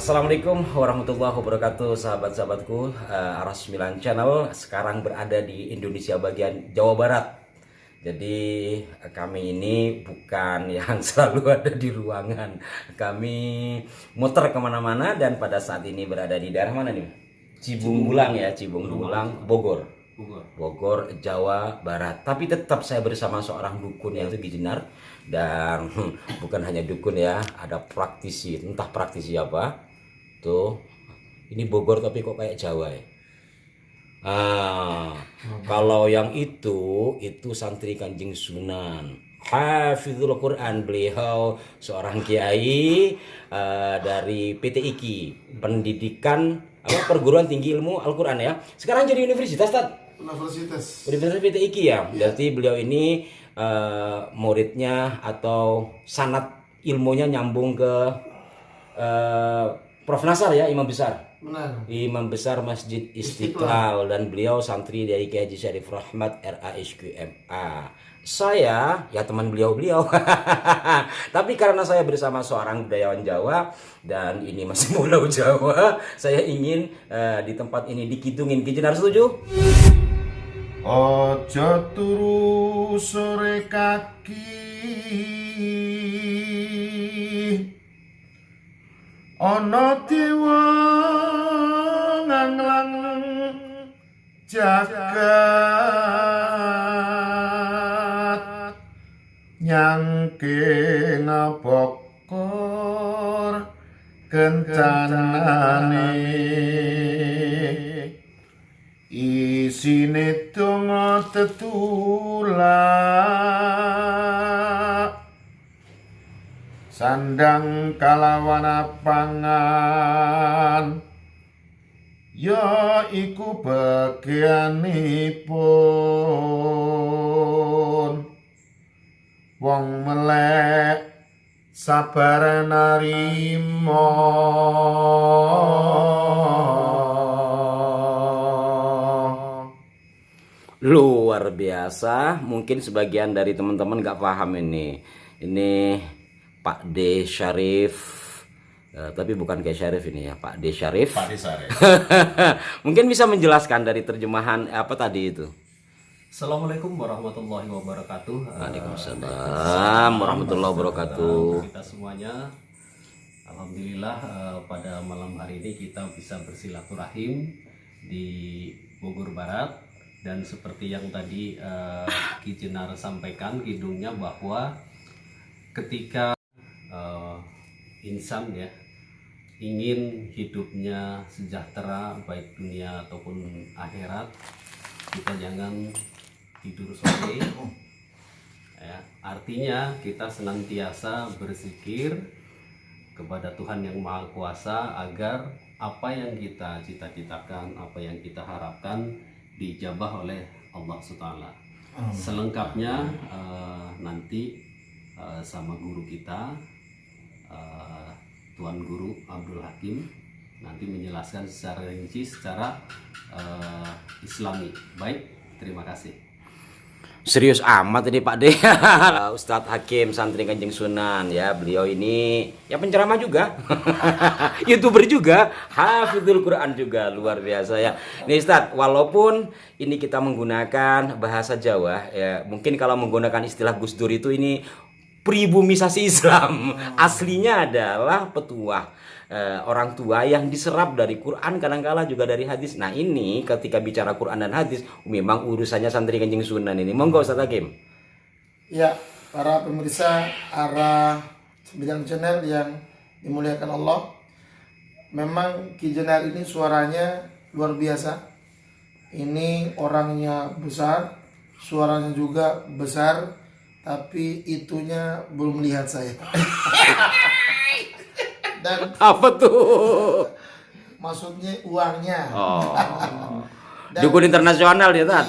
Assalamualaikum warahmatullahi wabarakatuh, sahabat-sahabatku. Aras 9 Channel sekarang berada di Indonesia bagian Jawa Barat. Jadi kami ini bukan yang selalu ada di ruangan. Kami muter kemana-mana dan pada saat ini berada di daerah mana nih? Cibung Bulang ya, Cibung Bulang, Bogor. Bogor, Jawa Barat. Tapi tetap saya bersama seorang dukun yaitu Ki Jenar. Dan bukan hanya dukun ya, ada praktisi. Entah praktisi apa. Tuh, ini Bogor tapi kok kayak Jawa ya. Kalau yang itu santri Kanjeng Sunan Hafizul Quran. Beliau seorang kiai dari PT IKI, pendidikan perguruan tinggi ilmu Al-Quran ya. Sekarang jadi universitas, Universitas PT IKI ya. Berarti beliau ini muridnya atau sanad ilmunya nyambung ke Prof. Nasar ya, Imam Besar. Benar. Imam Besar Masjid Istiqlal, dan beliau santri dari Kiai Haji Syarif Rahmat RASQMA. Saya ya teman beliau. Tapi karena saya bersama seorang budayawan Jawa dan ini masih Pulau Jawa, saya ingin di tempat ini dikidungin. Ki Jenar setuju? Ojo turu sore kaki, ana dewa nganglang jagat, nyangke ngabokor kencanane, isine donga tetulak, sandang kalawan pangan, ya iku bagianipun wong melek sabar narima. Luar biasa. Mungkin sebagian dari teman-teman gak paham ini Pak D Syarif, tapi bukan kayak Syarif ini ya, Pak D Syarif. Mungkin bisa menjelaskan dari terjemahan apa tadi itu. Assalamualaikum warahmatullahi wabarakatuh. Waalaikumsalam warahmatullahi wabarakatuh. Kita semuanya, alhamdulillah pada malam hari ini kita bisa bersilaturahim di Bogor Barat. Dan seperti yang tadi Ki Jenar sampaikan kidungnya, bahwa ketika insan ya ingin hidupnya sejahtera baik dunia ataupun akhirat, kita jangan tidur sore ya. Artinya kita senantiasa berzikir kepada Tuhan yang Maha Kuasa agar apa yang kita cita-citakan, apa yang kita harapkan dijabah oleh Allah SWT. Selengkapnya nanti sama guru kita, Tuan Guru Abdul Hakim, nanti menjelaskan secara rinci, secara Islami. Baik, terima kasih. Serius amat ini Pak D. Ustadz Hakim santri Kanjeng Sunan ya. Beliau ini ya penceramah juga, YouTuber juga, Hafizul Quran juga, luar biasa ya. Nih Ustadz, walaupun ini kita menggunakan bahasa Jawa ya, mungkin kalau menggunakan istilah Gus Dur itu ini pribumisasi Islam. Aslinya adalah petuah, orang tua yang diserap dari Quran, kadangkala juga dari hadis. Nah ini ketika bicara Quran dan hadis memang urusannya santri Kanjeng Sunan ini. Monggo Ustaz Hakim. Ya, para pemirsa Ara 9 Channel yang dimuliakan Allah, memang Ki Jenar ini suaranya luar biasa. Ini orangnya besar, suaranya juga besar, tapi itunya belum lihat saya. Dan apa tuh? maksudnya uangnya. Dukun internasional ya Tat.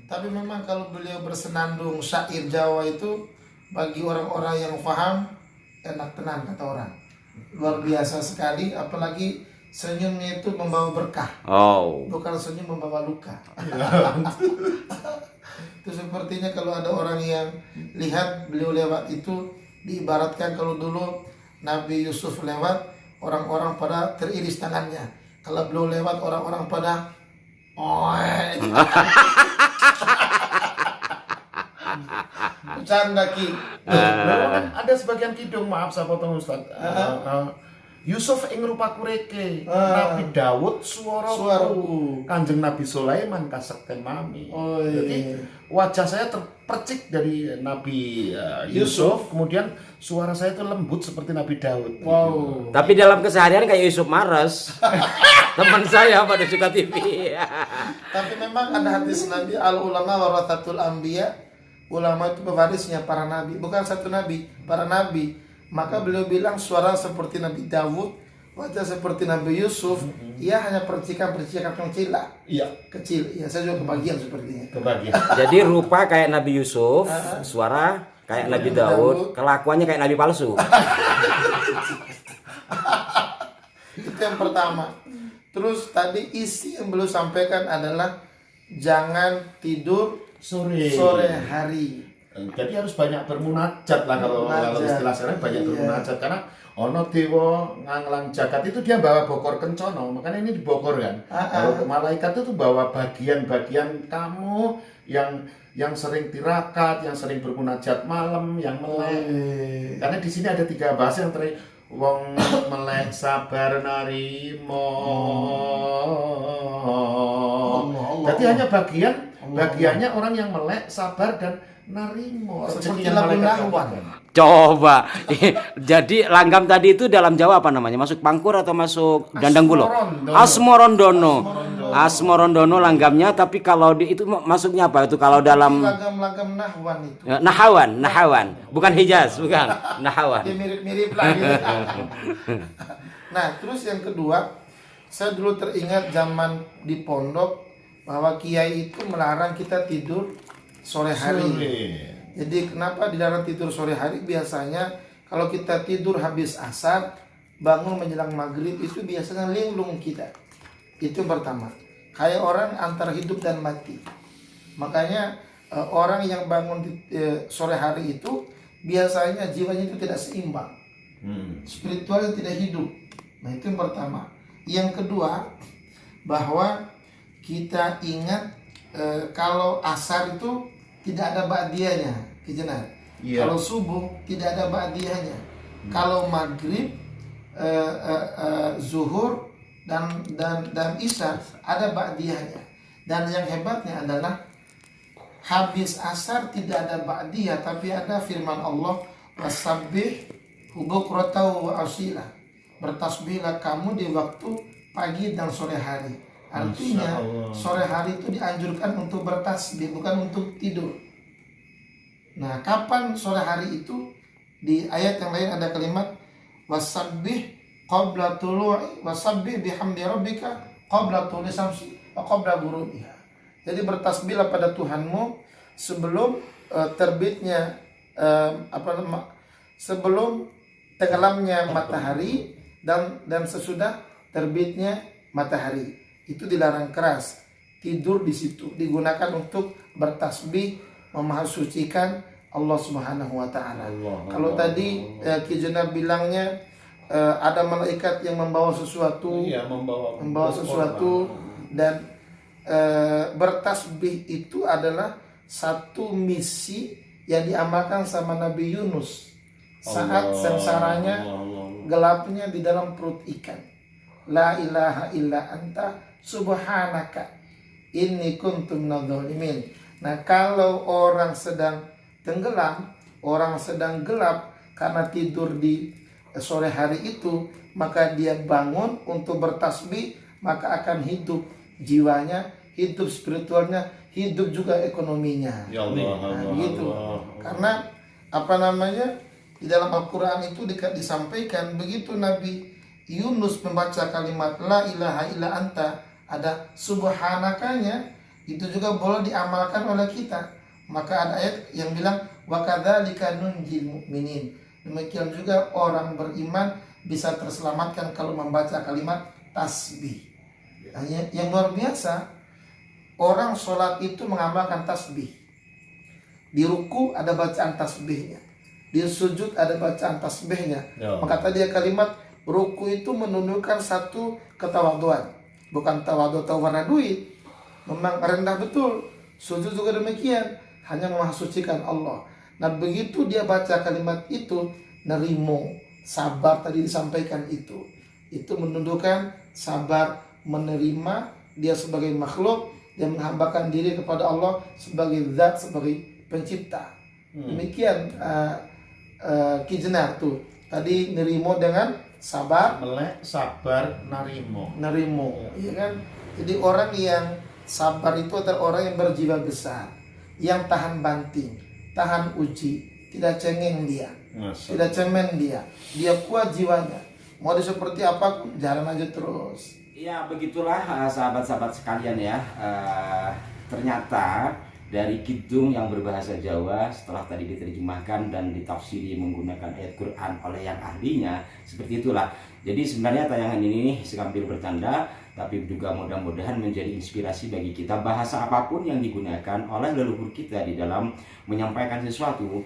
Tapi memang kalau beliau bersenandung syair Jawa itu bagi orang-orang yang paham enak tenang, kata orang. Luar biasa sekali, apalagi senyumnya itu membawa berkah. Bukan senyum membawa luka. Itu sepertinya kalau ada orang yang lihat beliau lewat itu, diibaratkan kalau dulu Nabi Yusuf lewat, orang-orang pada teriris tangannya. Kalau beliau lewat orang-orang pada bercanda Ki. Memang ada sebagian kidung, maaf saya potong Ustaz. Yusuf ing rupaku reke, Nabi Daud suaraku, Kanjeng Nabi Sulaiman kasekten mami. Oh, iya. Jadi wajah saya terpercik dari Nabi Yusuf, kemudian suara saya itu lembut seperti Nabi Daud. Wow. Tapi dalam keseharian kayak Yusuf Mares. Teman saya pada suka TV. Tapi memang ada hadis Nabi, al ulama warathatul anbiya. Ulama itu pewarisnya para nabi, bukan satu nabi, para nabi. Maka beliau bilang suara seperti Nabi Daud, wajah seperti Nabi Yusuf, ia hanya percikan-percikan kecil lah. Iya, Kecil, ya saya juga kebagian sepertinya. kebagian. Jadi rupa kayak Nabi Yusuf, suara kayak Nabi Daud, kelakuannya kayak Nabi palsu. Itu yang pertama. Terus tadi isi yang beliau sampaikan adalah jangan tidur sore hari. Jadi harus banyak bermunajat lah kalau istilah sekarang, banyak bermunajat, karena ono dewa nganglang jagat itu dia bawa bokor kencono, makanya ini dibokor kan. Kalau malaikat itu bawa bagian-bagian kamu yang sering tirakat, yang sering bermunajat malam, yang melek. Karena di sini ada 3 bahasa yang wong melek sabar narimo. Jadi hanya bagiannya orang yang melek sabar dan narimo. Seperti lagu Nahwan. Coba. Jadi langgam tadi itu dalam Jawa apa namanya? Masuk pangkur atau masuk gandang bulo? Asmorondono. Asmorondono langgamnya, tapi kalau itu masuknya apa itu kalau dalam Lagam-lagam Nahwan itu. Nahawan. Bukan Hijaz, bukan. Nahawan. Dia mirip-mirip lah gitu. Nah, terus yang kedua, saya dulu teringat zaman di pondok bahwa kiai itu melarang kita tidur sore hari. Jadi kenapa dilarang tidur sore hari? Biasanya kalau kita tidur habis asar, bangun menjelang maghrib itu biasanya linglung kita. Itu yang pertama. Kayak orang antara hidup dan mati. Makanya orang yang bangun di sore hari itu biasanya jiwanya itu tidak seimbang. Spiritualnya tidak hidup. Nah, itu yang pertama. Yang kedua, bahwa kita ingat kalau asar itu tidak ada ba'diyahnya, Kijenar. Kalau subuh tidak ada ba'diyahnya. Kalau maghrib, zuhur dan isya ada ba'diyahnya. Dan yang hebatnya adalah habis asar tidak ada ba'diyah, tapi ada firman Allah, wasabbih bukratan wa asila. Bertasbihlah kamu di waktu pagi dan sore hari. Artinya sore hari itu dianjurkan untuk bertasbih, bukan untuk tidur. Nah, kapan sore hari itu? Di ayat yang lain ada kalimat wasabbih qabla tulu'i wasabbih bihamdi rabbika qabla tulu'i syamsi wa qabla ghurubiha. Jadi bertasbihlah pada Tuhanmu sebelum terbitnya sebelum tenggelamnya matahari dan sesudah terbitnya matahari. Itu dilarang keras. Tidur di situ digunakan untuk bertasbih, memahasucikan Allah Subhanahu wa taala. Kalau tadi Ki Jenab bilangnya ada malaikat yang membawa sesuatu, membawa sesuatu, dan bertasbih itu adalah satu misi yang diamalkan sama Nabi Yunus saat sengsaranya, gelapnya di dalam perut ikan. La ilaha illa anta subhanaka inni kuntum minadh-dhalimin. Nah, kalau orang sedang tenggelam, orang sedang gelap karena tidur di sore hari itu, maka dia bangun untuk bertasbih, maka akan hidup jiwanya, hidup spiritualnya, hidup juga ekonominya. Ya Allah, nah, begitu. Karena di dalam Al-Quran itu disampaikan begitu Nabi Yunus membaca kalimat la ilaha illa anta, ada subhanakanya, itu juga boleh diamalkan oleh kita. Maka ada ayat yang bilang wa kadzalika nunjil mu'minin. Demikian juga orang beriman bisa terselamatkan kalau membaca kalimat tasbih. Yang luar biasa, orang sholat itu mengamalkan tasbih. Di ruku ada bacaan tasbihnya, di sujud ada bacaan tasbihnya. Maka tadi kalimat Ruku itu menunjukkan satu ketawaduan, bukan tawadu warna duit. Memang rendah betul. Sujud juga demikian, hanya mensucikan Allah. Nah begitu dia baca kalimat itu, nerimo, sabar tadi disampaikan itu menunjukkan sabar menerima dia sebagai makhluk, dia menghambakan diri kepada Allah sebagai zat, sebagai pencipta. Demikian Ki Jenar tuh tadi nerimo dengan sabar, Melek, sabar, narimo. iya kan? Jadi orang yang sabar itu adalah orang yang berjiwa besar, yang tahan banting, tahan uji, tidak cengeng dia, tidak cemen dia kuat jiwanya. Mau dia seperti apa, jalan aja terus. Ya begitulah sahabat-sahabat sekalian ya. Ternyata dari kidung yang berbahasa Jawa setelah tadi diterjemahkan dan ditafsiri menggunakan ayat Quran oleh yang ahlinya, seperti itulah. Jadi sebenarnya tayangan ini sekambil bertanda, tapi juga mudah-mudahan menjadi inspirasi bagi kita. Bahasa apapun yang digunakan oleh leluhur kita di dalam menyampaikan sesuatu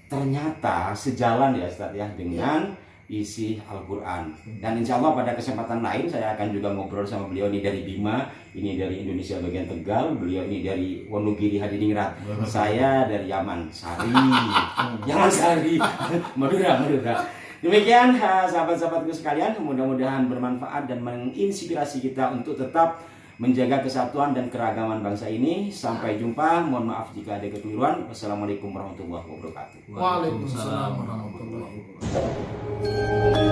ternyata sejalan ya Ustaz ya dengan isi Al-Quran. Dan insya Allah pada kesempatan lain saya akan juga ngobrol sama beliau, ini dari Bima, ini dari Indonesia bagian Tegal, beliau ini dari Wonogiri Hadiningrat, saya dari Yaman Sari, Yaman Sari, Madura. Demikian sahabat-sahabatku sekalian, mudah-mudahan bermanfaat dan menginspirasi kita untuk tetap menjaga kesatuan dan keragaman bangsa ini. Sampai jumpa, mohon maaf jika ada kekeliruan. Wassalamualaikum warahmatullahi wabarakatuh. Waalaikumsalam warahmatullahi wabarakatuh.